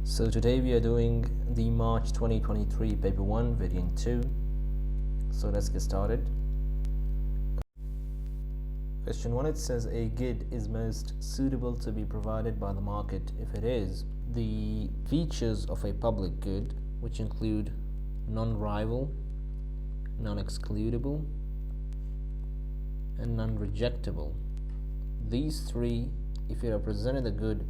So today we are doing the March 2023 paper 1 variant 2. So let's get started. Question 1, it says a good is most suitable to be provided by the market if it is the features of a public good, which include non-rival, non-excludable, and non-rejectable. These three, if you represent the good,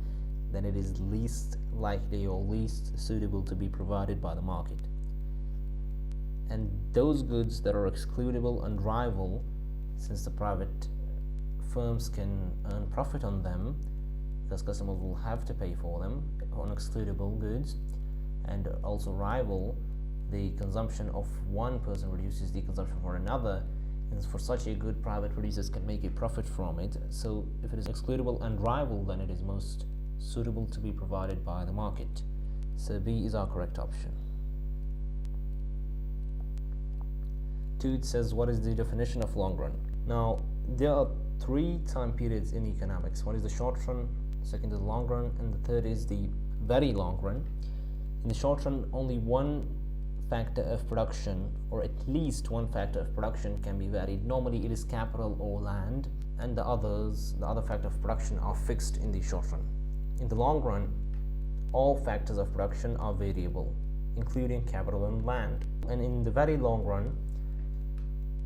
then it is least likely or least suitable to be provided by the market. And those goods that are excludable and rival, since the private firms can earn profit on them because customers will have to pay for them, on excludable goods, and also rival, the consumption of one person reduces the consumption for another, and for such a good, private producers can make a profit from it. So if it is excludable and rival, then it is most suitable to be provided by the market. So B is our correct option. 2, it says what is the definition of long run. Now there are 3 time periods in economics. One is the short run, second is the long run, and the third is the very long run. In the short run, only one factor of production, or at least one factor of production, can be varied. Normally it is capital or land, and the other factor of production are fixed in the short run. In the long run, all factors of production are variable, including capital and land. And in the very long run,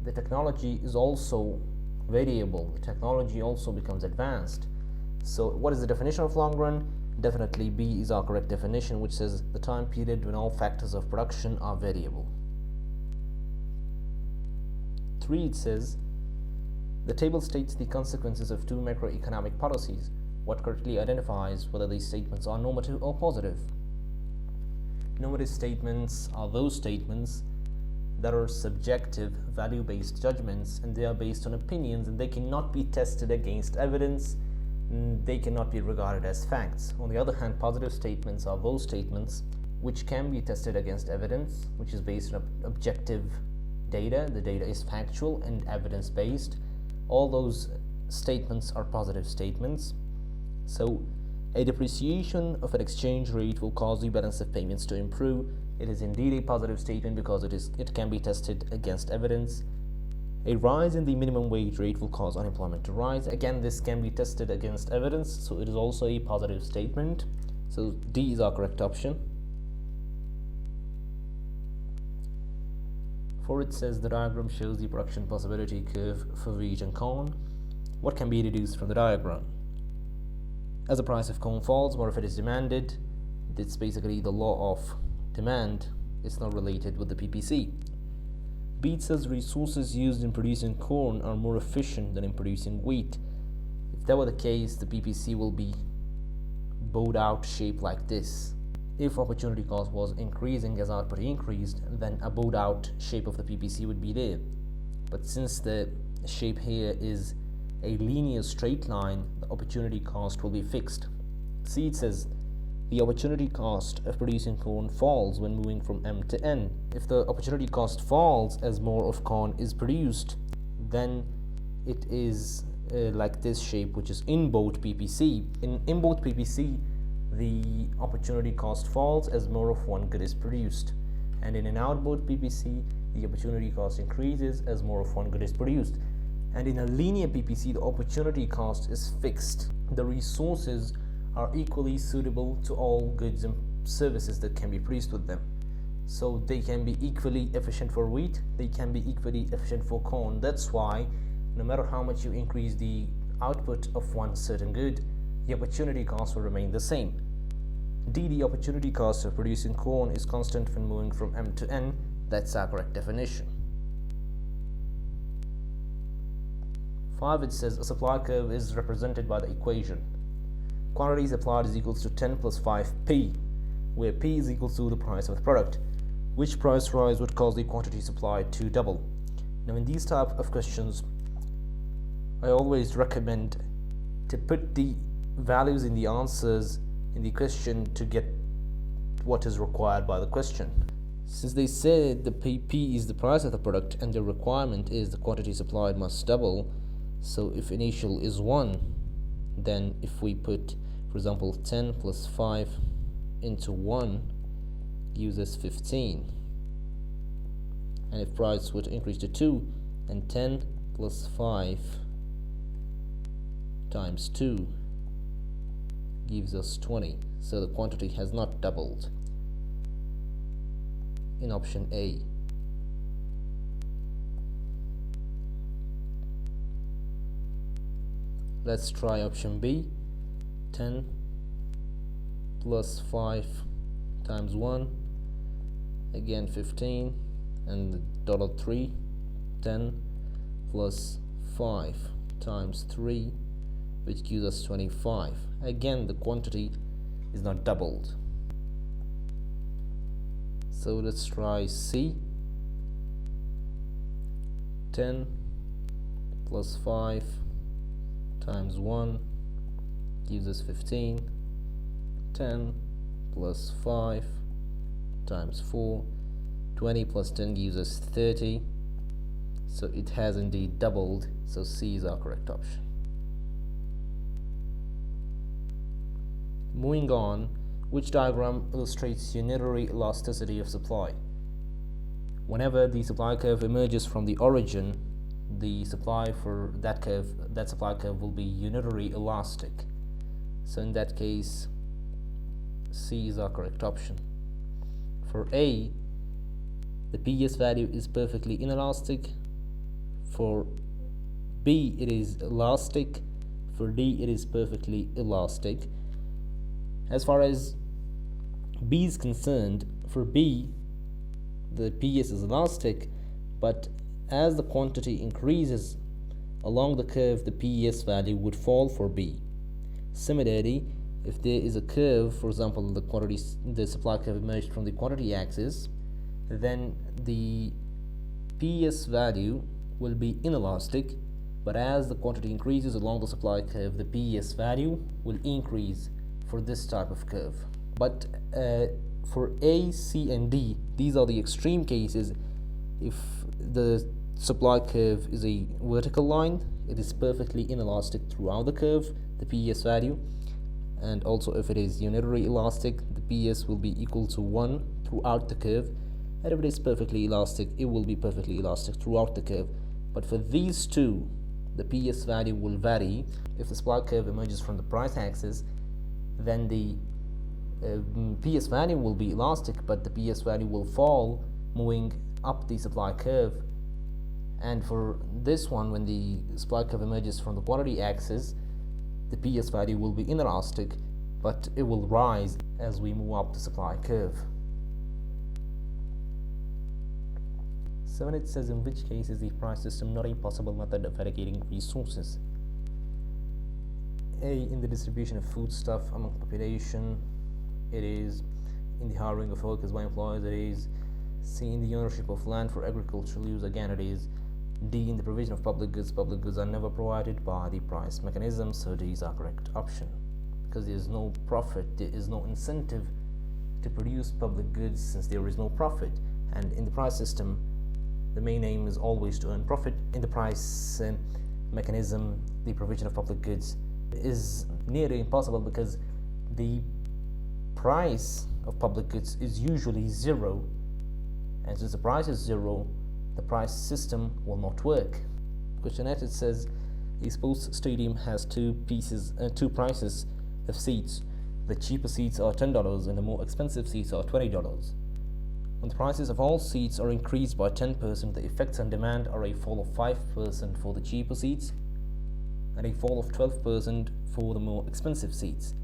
the technology is also variable. The technology also becomes advanced. So what is the definition of long run? Definitely B is our correct definition, which says the time period when all factors of production are variable. 3, it says the table states the consequences of 2 macroeconomic policies. What correctly identifies whether these statements are normative or positive? Normative statements are those statements that are subjective, value-based judgments, and they are based on opinions, and they cannot be tested against evidence. They cannot be regarded as facts. On the other hand, positive statements are those statements which can be tested against evidence, which is based on objective data. The data is factual and evidence-based. All those statements are positive statements. So a depreciation of an exchange rate will cause the balance of payments to improve. It is indeed a positive statement because it can be tested against evidence. A rise in the minimum wage rate will cause unemployment to rise. Again, this can be tested against evidence, so it is also a positive statement. So D is our correct option. 4, it says the diagram shows the production possibility curve for wheat and corn. What can be deduced from the diagram? As the price of corn falls, more of it is demanded. It's basically the law of demand. It's not related with the PPC. B says resources used in producing corn are more efficient than in producing wheat. If that were the case, the PPC will be bowed out shape like this. If opportunity cost was increasing as output increased, then a bowed out shape of the PPC would be there. But since the shape here is a linear straight line, the opportunity cost will be fixed. C, it says the opportunity cost of producing corn falls when moving from M to N. If the opportunity cost falls as more of corn is produced, then it is like this shape, which is inboat PPC. In inboat PPC, the opportunity cost falls as more of one good is produced. And in an outboat PPC, the opportunity cost increases as more of one good is produced. And in a linear PPC, the opportunity cost is fixed. The resources are equally suitable to all goods and services that can be produced with them. So they can be equally efficient for wheat, they can be equally efficient for corn. That's why no matter how much you increase the output of one certain good, the opportunity cost will remain the same. D, the opportunity cost of producing corn is constant when moving from M to N. That's our correct definition. 5, it says a supply curve is represented by the equation quantity supplied is equals to 10 plus 5p, where p is equal to the price of the product. Which price rise would cause the quantity supplied to double? Now in these type of questions, I always recommend to put the values in the answers in the question to get what is required by the question. Since they said the p is the price of the product and the requirement is the quantity supplied must double, so if initial is 1, then if we put, for example, 10 plus 5 into 1 gives us 15. And if price were to increase to 2, then 10 plus 5 times 2 gives us 20. So the quantity has not doubled in option A. Let's try option B. 10 plus 5 times 1, again 15, and $3. 10 plus 5 times 3, which gives us 25. Again, the quantity is not doubled. So let's try C. 10 plus 5 times 1 gives us 15. 10 plus 5 times 4, 20 plus 10 gives us 30. So it has indeed doubled, so C is our correct option. Moving on, which diagram illustrates unitary elasticity of supply? Whenever the supply curve emerges from the origin, the supply for that supply curve will be unitary elastic. So in that case, C is our correct option. For A, the PS value is perfectly inelastic. For B, it is elastic. For D, it is perfectly elastic. As far as B is concerned, for B, the PS is elastic, but as the quantity increases along the curve, the PS value would fall for B. Similarly, if there is a curve, for example, the supply curve emerged from the quantity axis, then the PS value will be inelastic, but as the quantity increases along the supply curve, the PS value will increase for this type of curve. But for A, C, and D, these are the extreme cases. If the supply curve is a vertical line, it is perfectly inelastic throughout the curve, the PS value. And also if it is unitary elastic, the PS will be equal to 1 throughout the curve. And if it is perfectly elastic, it will be perfectly elastic throughout the curve. But for these two, the PS value will vary. If the supply curve emerges from the price axis, then the PS value will be elastic, but the PS value will fall moving up the supply curve. And for this one, when the supply curve emerges from the quantity axis, the PS value will be inelastic, but it will rise as we move up the supply curve. So when it says, in which case is the price system not a possible method of allocating resources? A, in the distribution of foodstuff among population. It is in the hiring of workers by employers. It is C, in the ownership of land for agricultural use. Again, it is D, in the provision of public goods. Public goods are never provided by the price mechanism, so D is our correct option. Because there is no profit, there is no incentive to produce public goods since there is no profit. And in the price system, the main aim is always to earn profit. In the price mechanism, the provision of public goods is nearly impossible because the price of public goods is usually zero, and since the price is zero, the price system will not work. Question 8, it says a sports stadium has two prices of seats. The cheaper seats are $10 and the more expensive seats are $20. When the prices of all seats are increased by 10%, the effects on demand are a fall of 5% for the cheaper seats and a fall of 12% for the more expensive seats,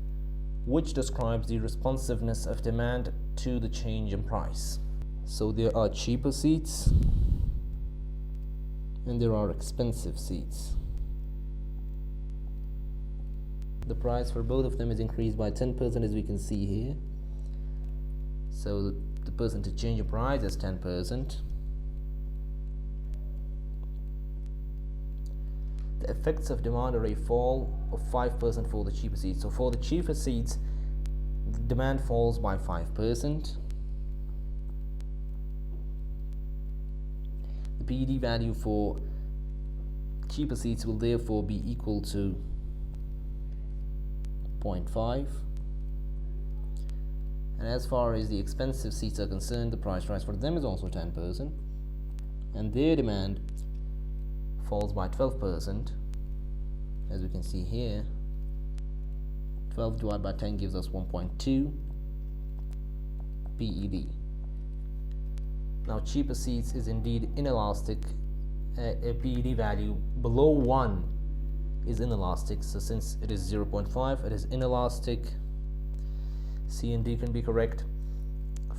which describes the responsiveness of demand to the change in price. So there are cheaper seats and there are expensive seats. The price for both of them is increased by 10%, as we can see here. So the percentage change in price is 10%. The effects of demand are a fall of 5% for the cheaper seats. So for the cheaper seats, the demand falls by 5%. The PD value for cheaper seats will therefore be equal to 0.5. And as far as the expensive seats are concerned, the price rise for them is also 10%, and their demand falls by 12%. As we can see here, 12 divided by 10 gives us 1.2 PED. Now cheaper seats is indeed inelastic. A PED value below 1 is inelastic, so since it is 0.5, it is inelastic. C and D can be correct.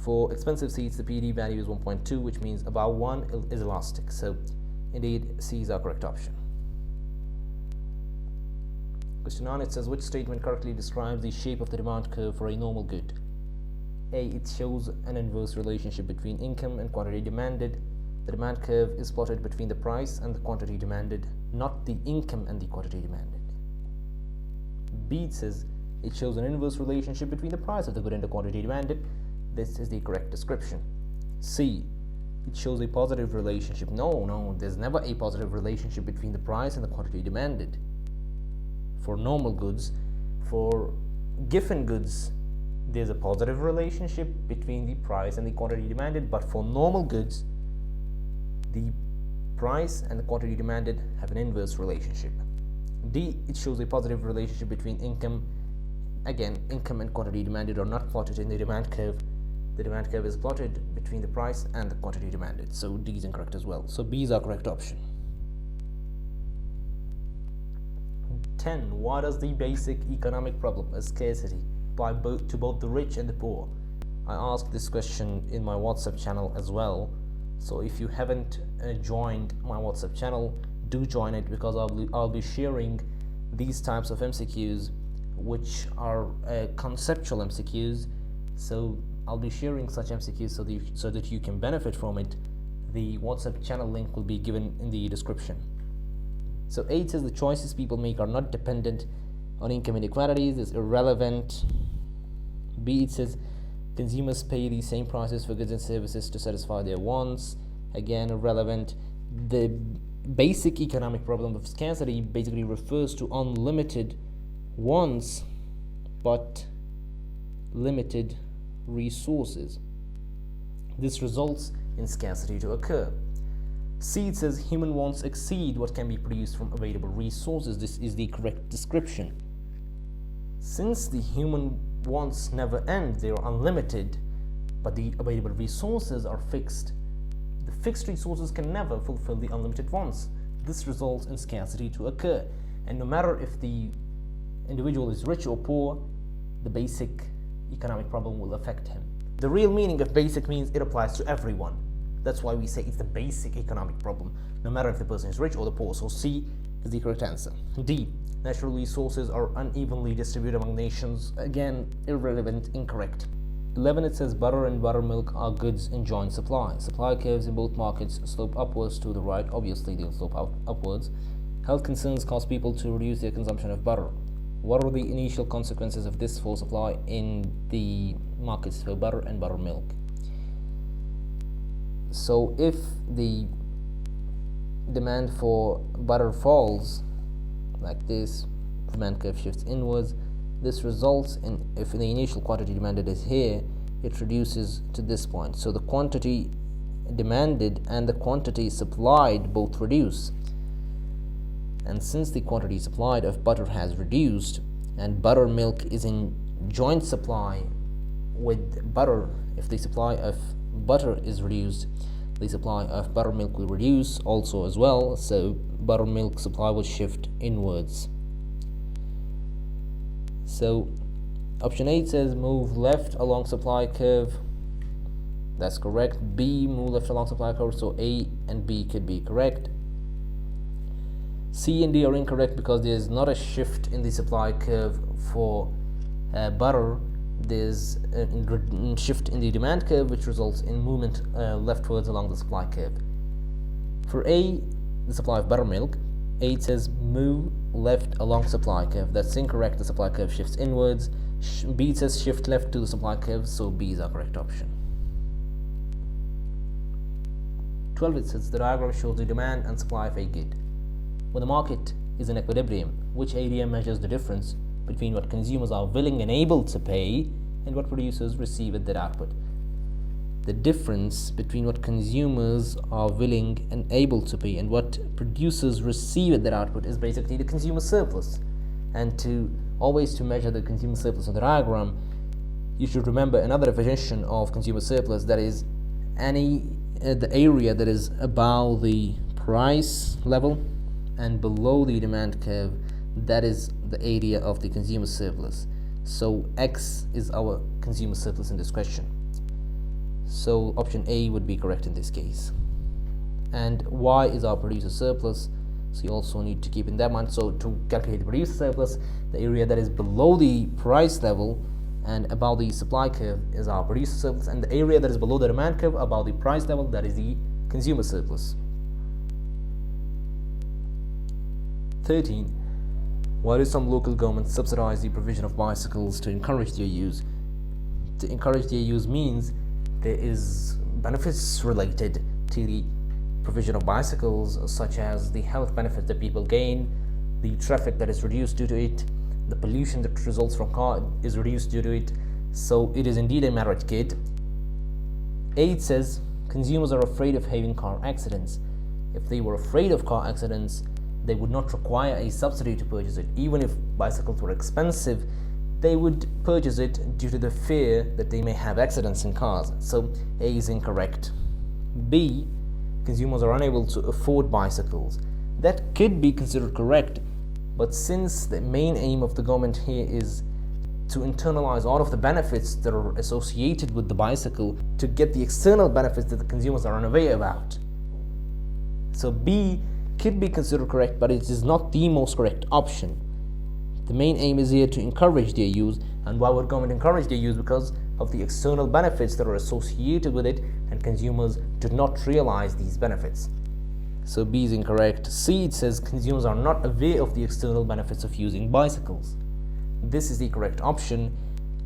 For expensive seats, the PED value is 1.2, which means above 1 is elastic, so indeed C is our correct option. Question 9, it says, which statement correctly describes the shape of the demand curve for a normal good? A, it shows an inverse relationship between income and quantity demanded. The demand curve is plotted between the price and the quantity demanded, not the income and the quantity demanded. B, it says, it shows an inverse relationship between the price of the good and the quantity demanded. This is the correct description. C, it shows a positive relationship. No, there's never a positive relationship between the price and the quantity demanded. For normal goods, for given goods, there's a positive relationship between the price and the quantity demanded, but for normal goods, the price and the quantity demanded have an inverse relationship. D, it shows a positive relationship between income. Again, income and quantity demanded are not plotted in the demand curve. The demand curve is plotted between the price and the quantity demanded, so D is incorrect as well. So B is our correct option. 10. Why does the basic economic problem of scarcity apply to both the rich and the poor? I asked this question in my WhatsApp channel as well, so if you haven't joined my WhatsApp channel, do join it, because I'll be sharing these types of MCQs, which are conceptual MCQs. So I'll be sharing such MCQs so that you can benefit from it. The WhatsApp channel link will be given in the description. So A says the choices people make are not dependent on income inequalities. It's irrelevant. B, it says consumers pay the same prices for goods and services to satisfy their wants. Again, irrelevant. The basic economic problem of scarcity basically refers to unlimited wants but limited resources. This results in scarcity to occur. C, it says human wants exceed what can be produced from available resources. This is the correct description. Since the human wants never end, they are unlimited, but the available resources are fixed. The fixed resources can never fulfill the unlimited wants. This results in scarcity to occur. And no matter if the individual is rich or poor, the basic economic problem will affect him. The real meaning of basic means it applies to everyone. That's why we say it's the basic economic problem, no matter if the person is rich or the poor. So C is the correct answer. D, natural resources are unevenly distributed among nations. Again, irrelevant, incorrect. 11, it says butter and buttermilk are goods in joint supply. Supply curves in both markets slope upwards to the right. Obviously, they'll slope upwards. Health concerns cause people to reduce their consumption of butter. What are the initial consequences of this for supply in the markets for butter and buttermilk? So if the demand for butter falls like this, demand curve shifts inwards, this results in, if the initial quantity demanded is here, it reduces to this point. So the quantity demanded and the quantity supplied both reduce. And since the quantity supplied of butter has reduced and buttermilk is in joint supply with butter, if the supply of butter is reduced, the supply of buttermilk will reduce also as well, so buttermilk supply will shift inwards. So option 8 says move left along supply curve. That's correct. B, move left along supply curve, so A and B could be correct. C and D are incorrect because there's not a shift in the supply curve for butter. There's a shift in the demand curve, which results in movement leftwards along the supply curve. For A, the supply of buttermilk, A, it says move left along supply curve. That's incorrect. The supply curve shifts inwards. B, it says shift left to the supply curve, so B is our correct option. 12, it says the diagram shows the demand and supply of a good. When the market is in equilibrium, which area measures the difference between what consumers are willing and able to pay and what producers receive at that output. The difference between what consumers are willing and able to pay and what producers receive at that output is basically the consumer surplus. And to measure the consumer surplus on the diagram, you should remember another definition of consumer surplus, that is the area that is above the price level and below the demand curve. That is the area of the consumer surplus. So X is our consumer surplus in this question. So option A would be correct in this case. And Y is our producer surplus. So you also need to keep in that mind. So to calculate the producer surplus, the area that is below the price level and above the supply curve is our producer surplus, and the area that is below the demand curve above the price level, that is the consumer surplus. 13. Why do some local governments subsidize the provision of bicycles to encourage their use? To encourage their use means there is benefits related to the provision of bicycles, such as the health benefits that people gain, the traffic that is reduced due to it, the pollution that results from car is reduced due to it. So it is indeed a merit kit. 8 says consumers are afraid of having car accidents. If they were afraid of car accidents, they would not require a subsidy to purchase it. Even if bicycles were expensive, they would purchase it due to the fear that they may have accidents in cars. So A is incorrect. B, consumers are unable to afford bicycles. That could be considered correct, but since the main aim of the government here is to internalize all of the benefits that are associated with the bicycle to get the external benefits that the consumers are unaware about. So B could be considered correct, but it is not the most correct option. The main aim is here to encourage their use. And why would government encourage their use? Because of the external benefits that are associated with it, and consumers do not realize these benefits. So B is incorrect. C, it says consumers are not aware of the external benefits of using bicycles. This is the correct option,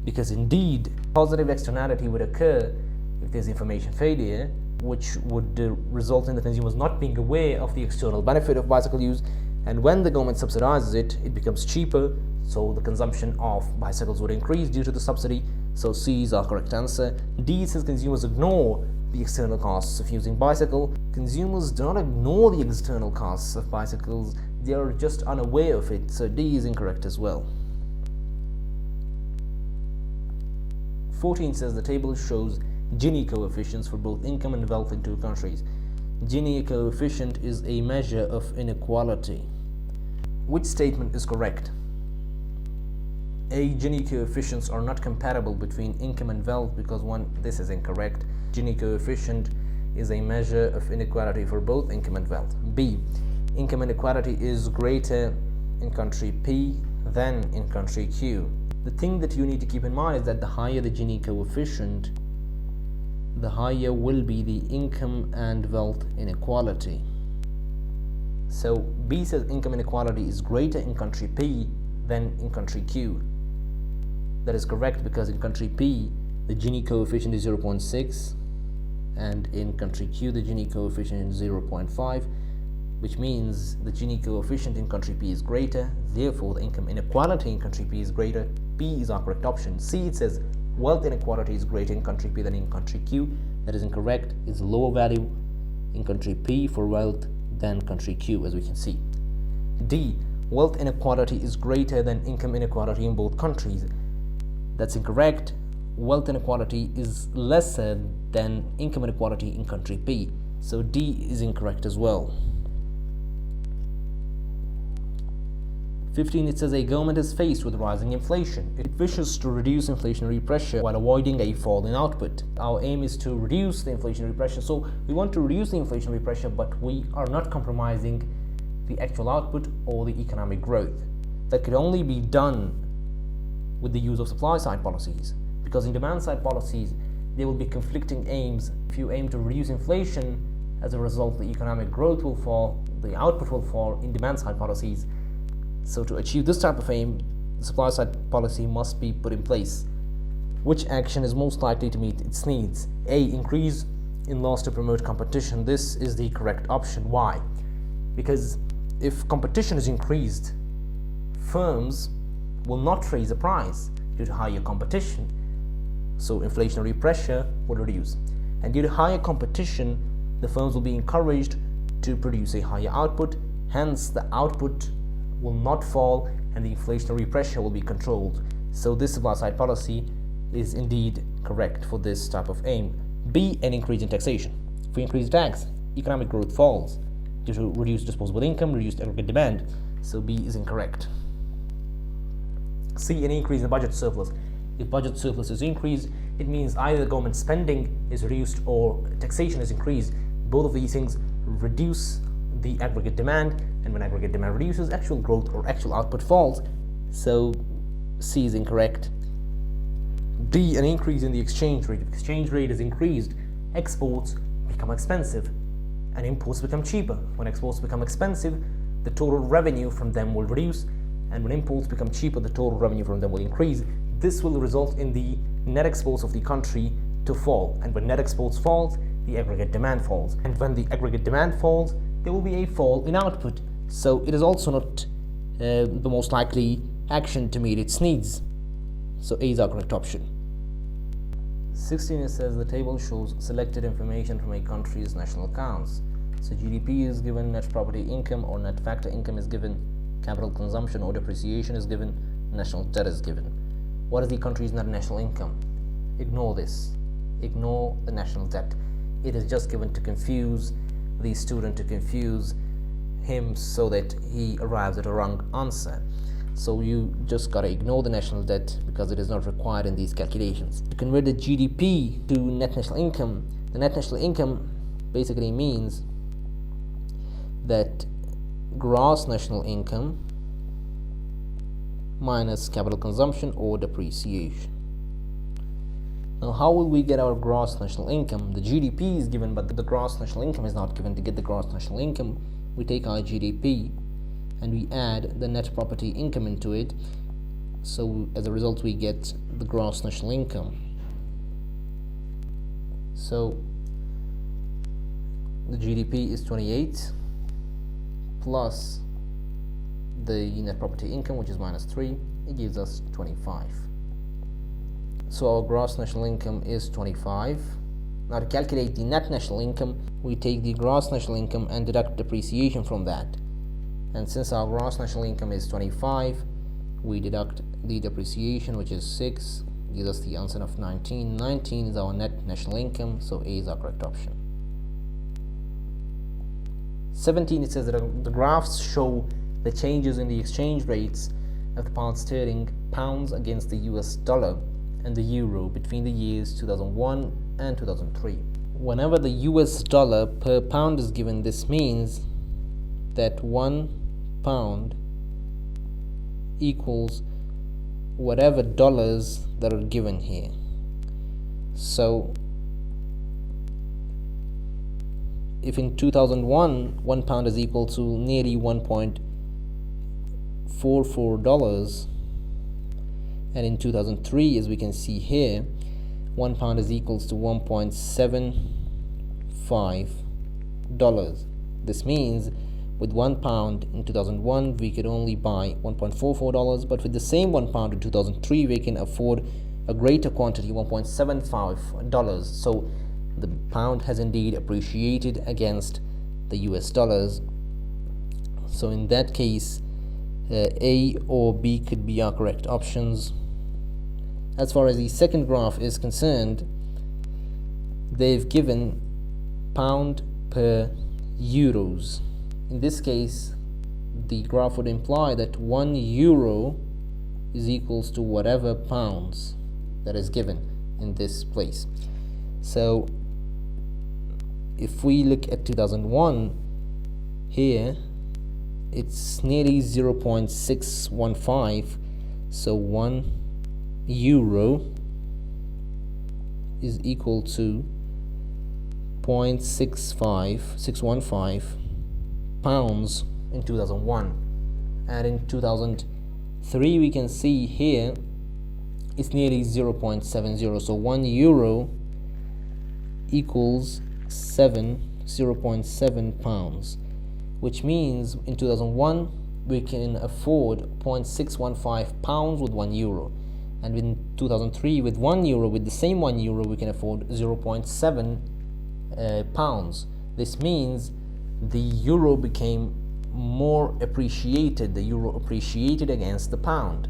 because indeed positive externality would occur if there's information failure, which would result in the consumers not being aware of the external benefit of bicycle use. And when the government subsidizes it, it becomes cheaper, so the consumption of bicycles would increase due to the subsidy. So C is our correct answer. D says consumers ignore the external costs of using bicycle. Consumers do not ignore the external costs of bicycles, they are just unaware of it. So D is incorrect as well. 14 says the table shows Gini coefficients for both income and wealth in two countries. Gini coefficient is a measure of inequality. Which statement is correct? A, Gini coefficients are not compatible between income and wealth, because this is incorrect. Gini coefficient is a measure of inequality for both income and wealth. B, income inequality is greater in country P than in country Q. The thing that you need to keep in mind is that the higher the Gini coefficient, the higher will be the income and wealth inequality. So B says income inequality is greater in country P than in country Q. That is correct, because in country P the Gini coefficient is 0.6 and in country Q the Gini coefficient is 0.5, which means the Gini coefficient in country P is greater, therefore the income inequality in country P is greater. B is our correct option. C, it says wealth inequality is greater in country P than in country Q. That is incorrect. It's lower value in country P for wealth than country Q, as we can see. D, wealth inequality is greater than income inequality in both countries. That's incorrect. Wealth inequality is lesser than income inequality in country P. So D is incorrect as well. 15, it says a government is faced with rising inflation. It wishes to reduce inflationary pressure while avoiding a fall in output. Our aim is to reduce the inflationary pressure. So we want to reduce the inflationary pressure, but we are not compromising the actual output or the economic growth. That could only be done with the use of supply side policies, because in demand side policies there will be conflicting aims. If you aim to reduce inflation, as a result the economic growth will fall, the output will fall in demand side policies. So to achieve this type of aim, the supply side policy must be put in place. Which action is most likely to meet its needs? A, increase in laws to promote competition. This is the correct option. Why? Because if competition is increased, firms will not raise the price due to higher competition. so inflationary pressure will reduce. And due to higher competition, the firms will be encouraged to produce a higher output, hence the output will not fall and the inflationary pressure will be controlled. So this supply side policy is indeed correct for this type of aim. B, an increase in taxation. If we increase tax, economic growth falls due to reduced disposable income, reduced aggregate demand. So B is incorrect. C, an increase in budget surplus. If budget surplus is increased, it means either government spending is reduced or taxation is increased. Both of these things reduce the aggregate demand, and when aggregate demand reduces, actual growth or actual output falls. So C is incorrect. D, an increase in the exchange rate. If exchange rate is increased, exports become expensive and imports become cheaper. When exports become expensive, the total revenue from them will reduce, and when imports become cheaper, the total revenue from them will increase. This will result in the net exports of the country to fall, and when net exports falls, the aggregate demand falls, and when the aggregate demand falls, there will be a fall in output. So it is also not the most likely action to meet its needs. So A is our correct option. 16, it says the table shows selected information from a country's national accounts. So GDP is given, net property income or net factor income is given, capital consumption or depreciation is given, national debt is given. What is the country's net national income? Ignore this. Ignore the national debt. It is just given to confuse the student, to confuse him so that he arrives at a wrong answer. So you just gotta ignore the national debt because it is not required in these calculations. To convert the GDP to net national income, the net national income basically means that gross national income minus capital consumption or depreciation. Now, how will we get our gross national income? The GDP is given, but the gross national income is not given. To get the gross national income, we take our GDP and we add the net property income into it. So as a result, we get the gross national income. So the GDP is 28 plus the net property income, which is minus 3. It gives us 25. So our gross national income is 25. Now to calculate the net national income, we take the gross national income and deduct depreciation from that. And since our gross national income is 25, we deduct the depreciation, which is 6, gives us the answer of 19. 19 is our net national income, so A is our correct option. 17, it says that the graphs show the changes in the exchange rates of the pound sterling, pounds against the US dollar and the euro between the years 2001 and 2003. Whenever the US dollar per pound is given, this means that 1 pound equals whatever dollars that are given here. So if in 2001 1 pound is equal to nearly $1.44, and in 2003, as we can see here, 1 pound is equals to $1.75. This means with 1 pound in 2001 we could only buy $1.44, but with the same 1 pound in 2003 we can afford a greater quantity, $1.75. So the pound has indeed appreciated against the US dollars. So in that case, A or B could be our correct options. As far as the second graph is concerned, they've given pound per euros. In this case, the graph would imply that 1 euro is equals to whatever pounds that is given in this place. So if we look at 2001 here, it's nearly 0.615, so 1 euro is equal to 0.615 pounds in 2001, and in 2003 we can see here it's nearly 0.70, so 1 euro equals 0.7 pounds, which means in 2001 we can afford 0.615 pounds with 1 euro. and in 2003 with €1, with the same €1 we can afford 0.7 pounds. This means the euro became more appreciated. The euro appreciated against the pound,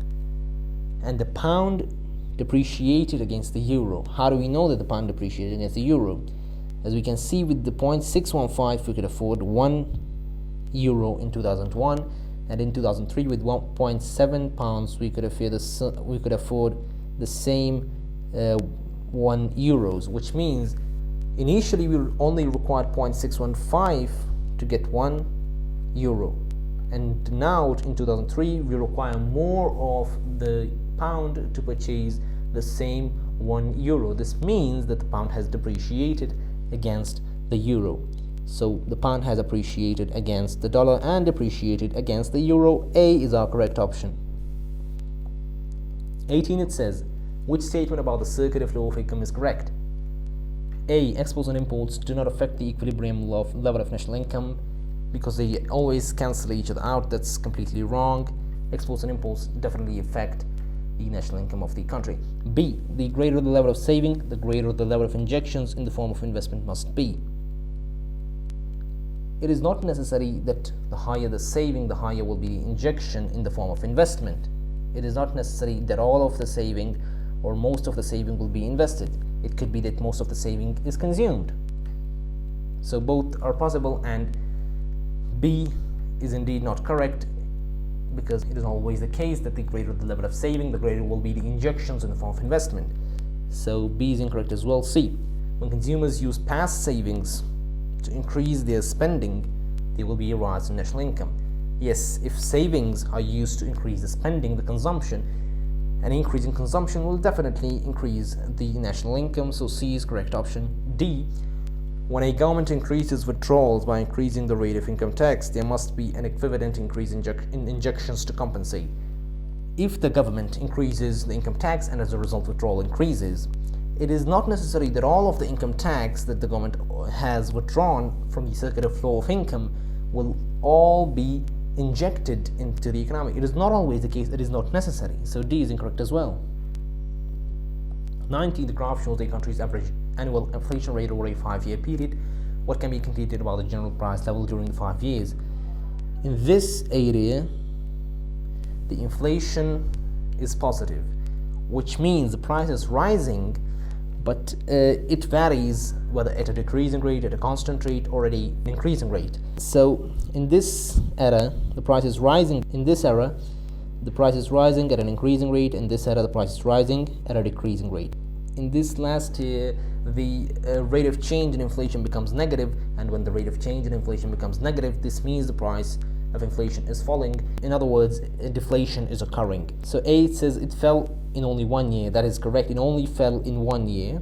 and the pound depreciated against the euro. How do we know that the pound depreciated against the euro? As we can see, with the 0.615 we could afford €1 in 2001, and in 2003 with 1.7 pounds we could afford the same €1, which means initially we only required 0.615 to get €1, and now in 2003 we require more of the pound to purchase the same €1. This means that the pound has depreciated against the euro. So the pound has appreciated against the dollar and depreciated against the euro. A is our correct option. 18, it says, which statement about the circular flow of income is correct? A. Exports and imports do not affect the equilibrium level of national income because they always cancel each other out. That's completely wrong. Exports and imports definitely affect the national income of the country. B. The greater the level of saving, the greater the level of injections in the form of investment must be. It is not necessary that the higher the saving, the higher will be the injection in the form of investment. It is not necessary that all of the saving or most of the saving will be invested. It could be that most of the saving is consumed. So both are possible, and B is indeed not correct, because it is always the case that the greater the level of saving, the greater will be the injections in the form of investment. So B is incorrect as well. C. When consumers use past savings to increase their spending, there will be a rise in national income. Yes, if savings are used to increase the spending, the consumption, an increase in consumption will definitely increase the national income. So C is correct option. D. When a government increases withdrawals by increasing the rate of income tax, there must be an equivalent increase in injections to compensate. If the government increases the income tax and as a result withdrawal increases, it is not necessary that all of the income tax that the government has withdrawn from the circular flow of income will all be injected into the economy. It is not always the case. It is not necessary. So D is incorrect as well. 19. The graph shows a country's average annual inflation rate over a 5-year period. What can be concluded about the general price level during the 5 years? In this area, the inflation is positive, which means the price is rising, but it varies whether at a decreasing rate, at a constant rate, or at an increasing rate. So in this era, the price is rising. In this era, the price is rising at an increasing rate. In this era, the price is rising at a decreasing rate. In this last year, the rate of change in inflation becomes negative, and when the rate of change in inflation becomes negative, this means the price of inflation is falling. In other words, deflation is occurring. So A says it fell in only 1 year. That is correct. It only fell in 1 year,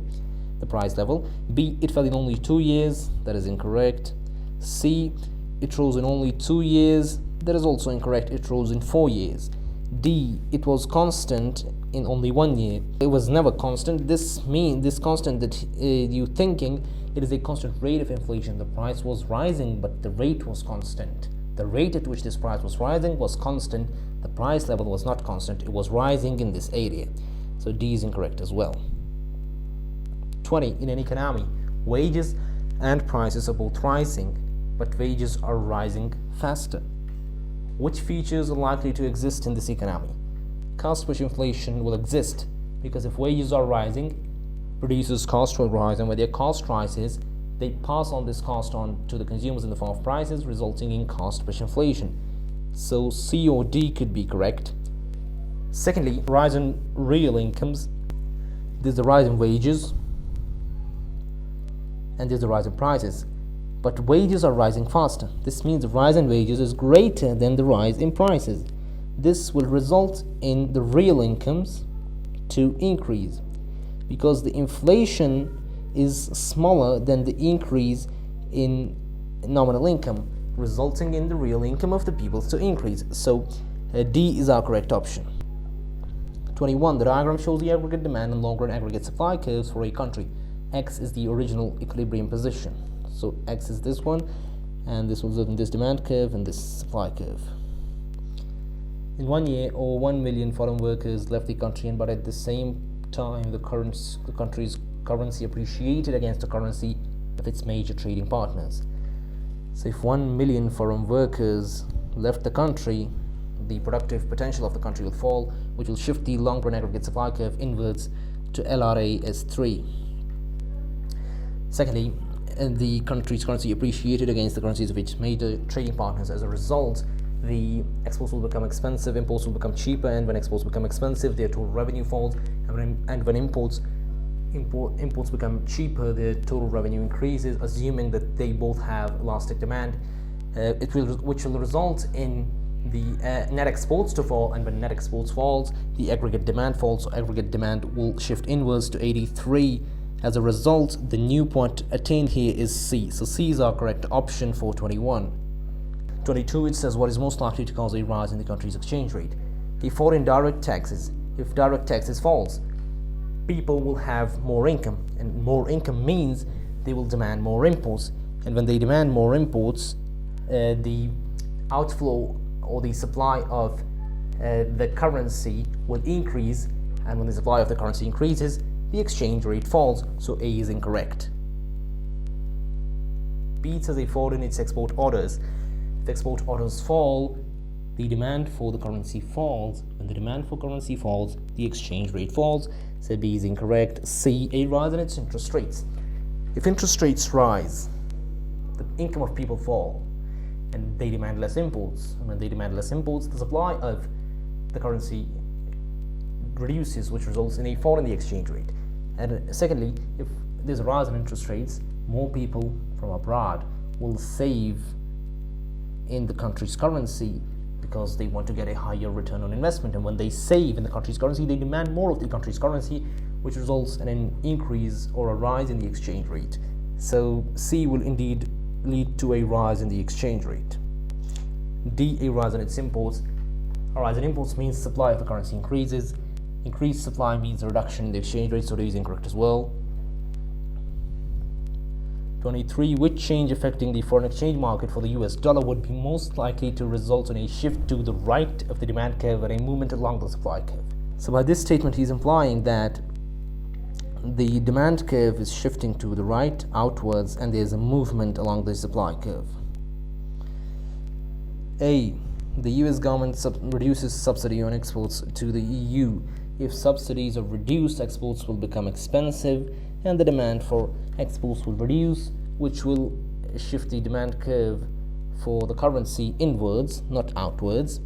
the price level. B, it fell in only 2 years. That is incorrect. C, it rose in only 2 years. That is also incorrect. It rose in 4 years. D, it was constant in only 1 year. It was never constant. This constant that you thinking, it is a constant rate of inflation. The price was rising, but the rate was constant. The rate at which this price was rising was constant. The price level was not constant. It was rising in this area. So D is incorrect as well. 20. In an economy, wages and prices are both rising, but wages are rising faster. Which features are likely to exist in this economy? Cost push inflation will exist, because if wages are rising, producers' cost will rise, and when their cost rises, they pass on this cost on to the consumers in the form of prices, resulting in cost push inflation. So C or D could be correct. Secondly, rise in real incomes. There's the rise in wages and there's the rise in prices, but wages are rising faster. This means the rise in wages is greater than the rise in prices. This will result in the real incomes to increase, because the inflation is smaller than the increase in nominal income, resulting in the real income of the people to increase. So D is our correct option. 21. The diagram shows the aggregate demand and long-run aggregate supply curves for a country. X is the original equilibrium position. So X is this one, and this will result in this demand curve and this supply curve. In 1 year, over 1 million foreign workers left the country, but at the same time, the country's currency appreciated against the currency of its major trading partners. So if 1 million foreign workers left the country, the productive potential of the country will fall, which will shift the long-run aggregate supply curve inwards to LRAS3. Secondly, the country's currency appreciated against the currencies of its major trading partners. As a result, the exports will become expensive, imports will become cheaper, and when exports become expensive, their total revenue falls, and when imports become cheaper, their total revenue increases, assuming that they both have elastic demand, which will result in the net exports to fall, and when net exports falls, the aggregate demand falls, so aggregate demand will shift inwards to 83. As a result, the new point attained here is C, so C is our correct option for 21. 22, it says what is most likely to cause a rise in the country's exchange rate. If direct taxes falls, people will have more income, and more income means they will demand more imports, and when they demand more imports, the outflow or the supply of the currency will increase, and when the supply of the currency increases, the exchange rate falls, so A is incorrect. B says a fall in its export orders. If export orders fall, the demand for the currency falls. When the demand for currency falls, the exchange rate falls, so B is incorrect. C, a rise in its interest rates. If interest rates rise, the income of people fall, and they demand less imports. And when they demand less imports, the supply of the currency reduces, which results in a fall in the exchange rate. And secondly, if there's a rise in interest rates, more people from abroad will save in the country's currency because they want to get a higher return on investment, and when they save in the country's currency, they demand more of the country's currency, which results in an increase or a rise in the exchange rate. So C will indeed lead to a rise in the exchange rate. D, a rise in its imports. A rise in imports means supply of the currency increases. Increased supply means a reduction in the exchange rate, so D is incorrect as well. 23, which change affecting the foreign exchange market for the US dollar would be most likely to result in a shift to the right of the demand curve and a movement along the supply curve? So by this statement, he's implying that the demand curve is shifting to the right, outwards, and there's a movement along the supply curve. A, the US government reduces subsidy on exports to the EU. If subsidies are reduced, exports will become expensive, and the demand for exports will reduce, which will shift the demand curve for the currency inwards, not outwards.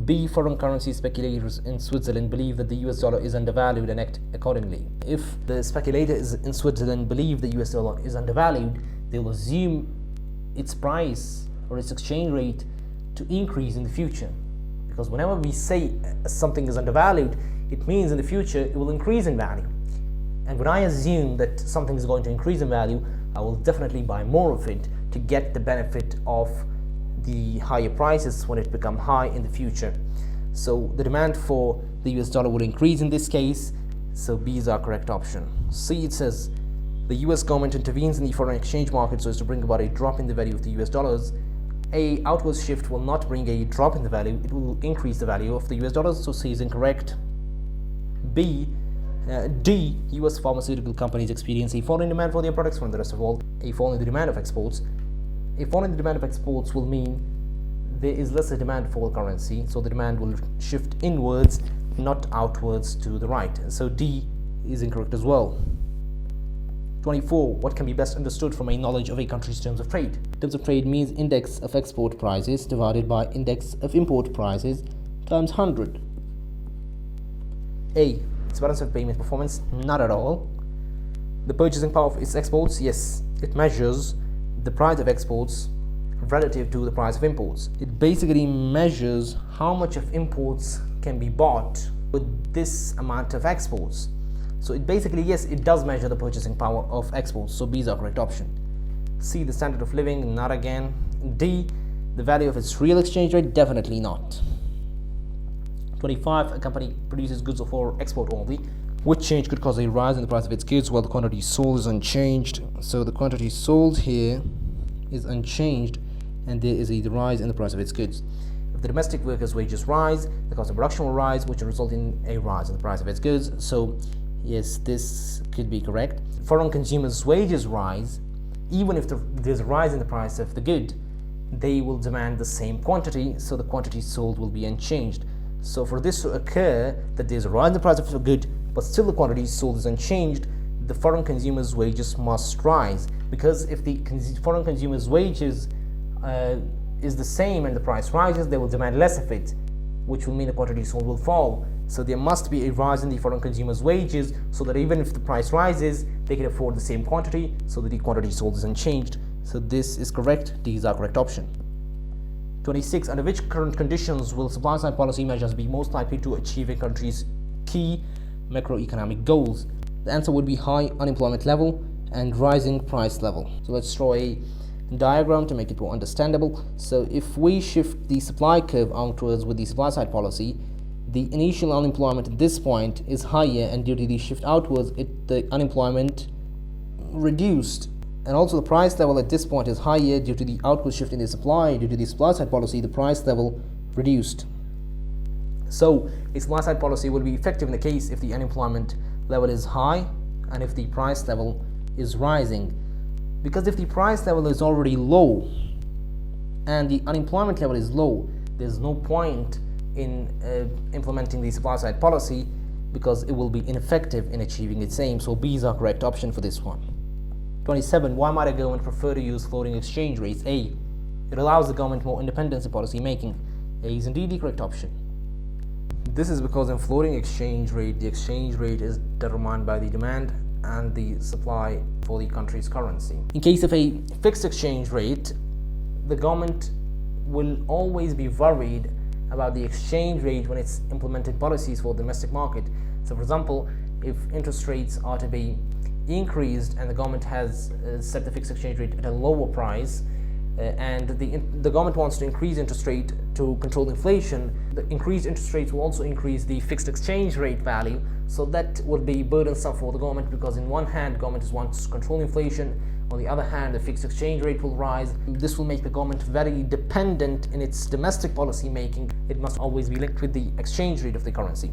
B, foreign currency speculators in Switzerland believe that the US dollar is undervalued and act accordingly. If the speculators in Switzerland believe the US dollar is undervalued, they'll assume its price or its exchange rate to increase in the future. Because whenever we say something is undervalued, it means in the future it will increase in value. And when I assume that something is going to increase in value, I will definitely buy more of it to get the benefit of the higher prices when it become high in the future. So the demand for the US dollar would increase in this case, so B is our correct option. C, it says the US government intervenes in the foreign exchange market so as to bring about a drop in the value of the US dollars. A, outward shift will not bring a drop in the value, it will increase the value of the US dollars, so C is incorrect. B, D, US pharmaceutical companies experience a fall in demand for their products from the rest of the world. A fall in the demand of exports. A fall in the demand of exports will mean there is lesser demand for the currency, so the demand will shift inwards, not outwards to the right. So D is incorrect as well. 24. What can be best understood from a knowledge of a country's terms of trade? Terms of trade means index of export prices divided by index of import prices times 100. A, its balance of payment performance, not at all. The purchasing power of its exports, yes, it measures the price of exports relative to the price of imports. It basically measures how much of imports can be bought with this amount of exports. So it basically, yes, it does measure the purchasing power of exports, so B is our correct option. C, the standard of living, not again. D, the value of its real exchange rate, definitely not. 25, a company produces goods for export only. Which change could cause a rise in the price of its goods while the quantity sold is unchanged? So the quantity sold here is unchanged, and there is a rise in the price of its goods. If the domestic workers' wages rise, the cost of production will rise, which will result in a rise in the price of its goods. So yes, this could be correct. Foreign consumers' wages rise. Even if there's a rise in the price of the good, they will demand the same quantity, so the quantity sold will be unchanged. So for this to occur, that there's a rise in the price of a good, but still the quantity sold is unchanged, the foreign consumers' wages must rise. Because if the foreign consumers' wages is the same and the price rises, they will demand less of it, which will mean the quantity sold will fall. So there must be a rise in the foreign consumers' wages, so that even if the price rises, they can afford the same quantity, so that the quantity sold is unchanged. So this is correct. D is our correct option. 26. Under which current conditions will supply side policy measures be most likely to achieve a country's key macroeconomic goals? The answer would be high unemployment level and rising price level. So let's draw a diagram to make it more understandable. So if we shift the supply curve outwards with the supply side policy, the initial unemployment at this point is higher, and due to the shift outwards, the unemployment reduced. And also the price level at this point is higher due to the outward shift in the supply. Due to the supply side policy, the price level reduced. So a supply side policy will be effective in the case if the unemployment level is high and if the price level is rising. Because if the price level is already low and the unemployment level is low, there's no point in implementing the supply side policy, because it will be ineffective in achieving its aim. So B is our correct option for this one. 27. Why might a government prefer to use floating exchange rates? A. It allows the government more independence in policy making. A is indeed the correct option. This is because in floating exchange rate, the exchange rate is determined by the demand and the supply for the country's currency. In case of a fixed exchange rate, the government will always be worried about the exchange rate when it's implemented policies for the domestic market. So for example, if interest rates are to be increased and the government has set the fixed exchange rate at a lower price, and the government wants to increase interest rate to control inflation, the increased interest rates will also increase the fixed exchange rate value. So that would be burdensome for the government, because in one hand, government wants to control inflation, on the other hand, the fixed exchange rate will rise. This will make the government very dependent in its domestic policy making. It must always be linked with the exchange rate of the currency.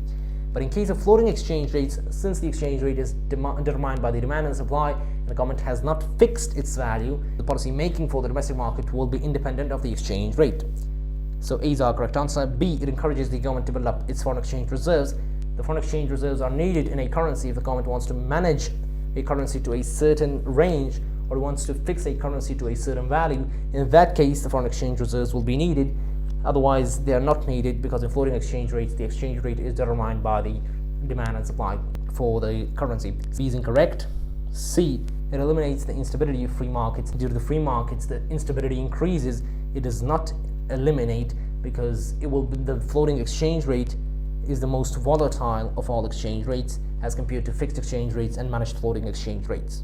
But in case of floating exchange rates, since the exchange rate is determined by the demand and supply, and the government has not fixed its value, the policy making for the domestic market will be independent of the exchange rate. So A is our correct answer. B, it encourages the government to build up its foreign exchange reserves. The foreign exchange reserves are needed in a currency if the government wants to manage a currency to a certain range, or wants to fix a currency to a certain value. In that case, the foreign exchange reserves will be needed. Otherwise, they are not needed, because in floating exchange rates, the exchange rate is determined by the demand and supply for the currency. B is incorrect. C, it eliminates the instability of free markets. Due to the free markets, the instability increases. It does not eliminate, because the floating exchange rate is the most volatile of all exchange rates as compared to fixed exchange rates and managed floating exchange rates.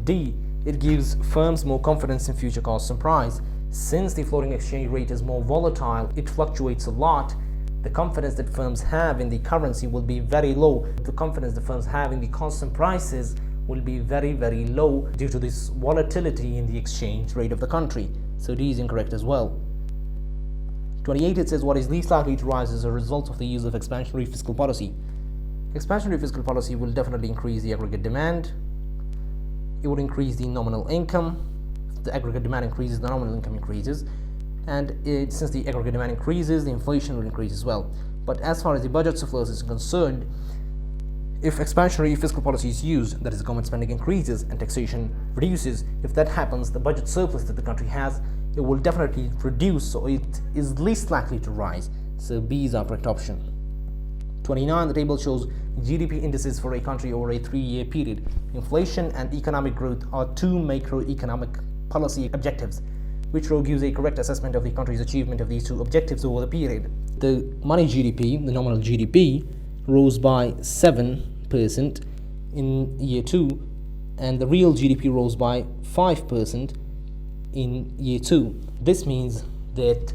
D, it gives firms more confidence in future costs and price. Since the floating exchange rate is more volatile, it fluctuates a lot, the confidence that firms have in the currency will be very low. The confidence that firms have in the constant prices will be very, very low due to this volatility in the exchange rate of the country. So D is incorrect as well. 28, it says what is least likely to rise as a result of the use of expansionary fiscal policy. Expansionary fiscal policy will definitely increase the aggregate demand. It would increase the nominal income. If the aggregate demand increases, the nominal income increases, and since the aggregate demand increases, the inflation will increase as well. But as far as the budget surplus is concerned, if expansionary fiscal policy is used, that is, government spending increases and taxation reduces, if that happens, the budget surplus that the country has, it will definitely reduce, so it is least likely to rise. So B is our correct option. 29, the table shows GDP indices for a country over a 3-year period. Inflation and economic growth are two macroeconomic policy objectives. Which row gives a correct assessment of the country's achievement of these two objectives over the period? The money GDP, the nominal GDP, rose by 7% in year 2, and the real GDP rose by 5% in year 2. This means that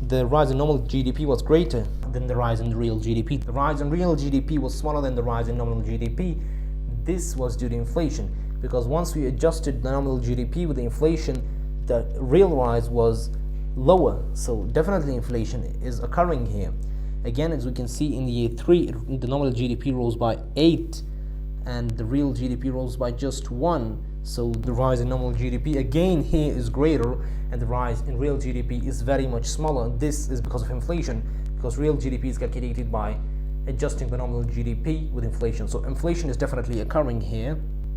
the rise in nominal GDP was greater than the rise in real GDP. The rise in real GDP was smaller than the rise in nominal GDP. This was due to inflation, because once we adjusted the nominal GDP with the inflation, the real rise was lower. So definitely inflation is occurring here. Again, as we can see in the year 3, the nominal GDP rose by 8 and the real GDP rose by just 1. So the rise in nominal GDP again here is greater and the rise in real GDP is very much smaller. This is because of inflation, because real GDP is calculated by adjusting the nominal GDP with inflation. So inflation is definitely occurring here.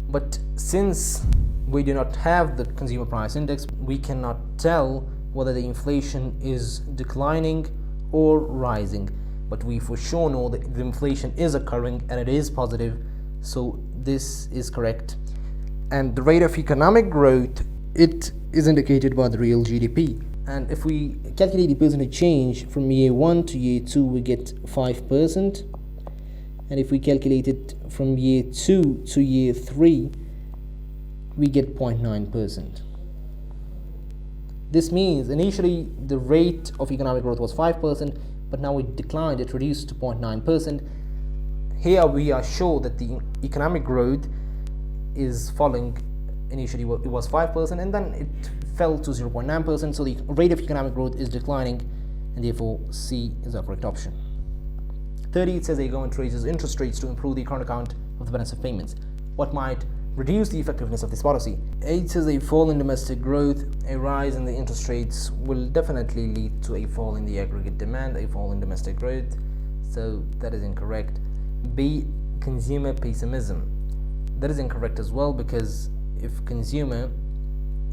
But since we do not have the consumer price index, we cannot tell whether the inflation is declining or rising. But we for sure know that the inflation is occurring and it is positive. So this is correct. And the rate of economic growth, it is indicated by the real GDP. And if we calculate the percentage change from year 1 to year 2, we get 5%. And if we calculate it from year 2 to year 3, we get 0.9%. This means initially the rate of economic growth was 5%, but now it declined, it reduced to 0.9%. Here we are sure that the economic growth is falling. Initially it was 5% and then it fell to 0.9%, so the rate of economic growth is declining, and therefore C is our correct option. 30, it says the government raises interest rates to improve the current account of the balance of payments. What might reduce the effectiveness of this policy? 8 says a fall in domestic growth. A rise in the interest rates will definitely lead to a fall in the aggregate demand, a fall in domestic growth, so that is incorrect. B, consumer pessimism. That is incorrect as well, because if consumer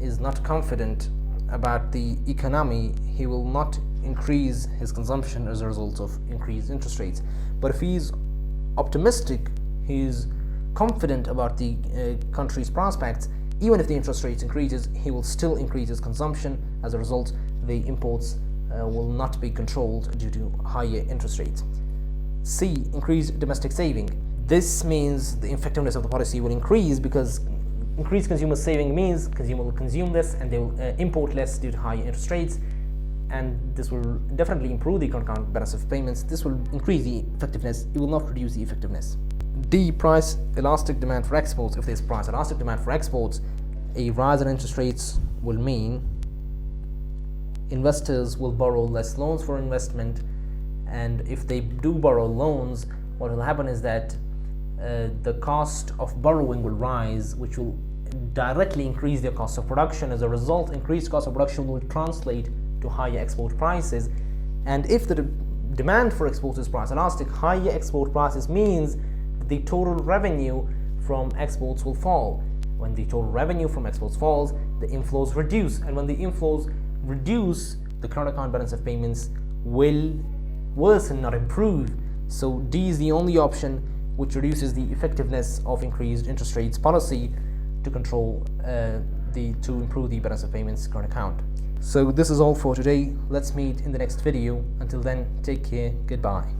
is not confident about the economy, he will not increase his consumption as a result of increased interest rates. But if he is optimistic, he is confident about the country's prospects, even if the interest rates increases, he will still increase his consumption. As a result, the imports will not be controlled due to higher interest rates. C, increased domestic saving. This means the effectiveness of the policy will increase, because increased consumer saving means consumer will consume less and they will import less due to higher interest rates, and this will definitely improve the current account balance of payments. This will increase the effectiveness, it will not reduce the effectiveness. D, price elastic demand for exports. If there's price elastic demand for exports, a rise in interest rates will mean investors will borrow less loans for investment, and if they do borrow loans, what will happen is that the cost of borrowing will rise, which will directly increase their cost of production. As a result, increased cost of production will translate to higher export prices, and if the demand for exports is price elastic, higher export prices means the total revenue from exports will fall. When the total revenue from exports falls, the inflows reduce, and when the inflows reduce, the current account balance of payments will worsen, not improve. So D is the only option which reduces the effectiveness of increased interest rates policy to control to improve the balance of payments current account. So this is all for today. Let's meet in the next video. Until then, take care. Goodbye.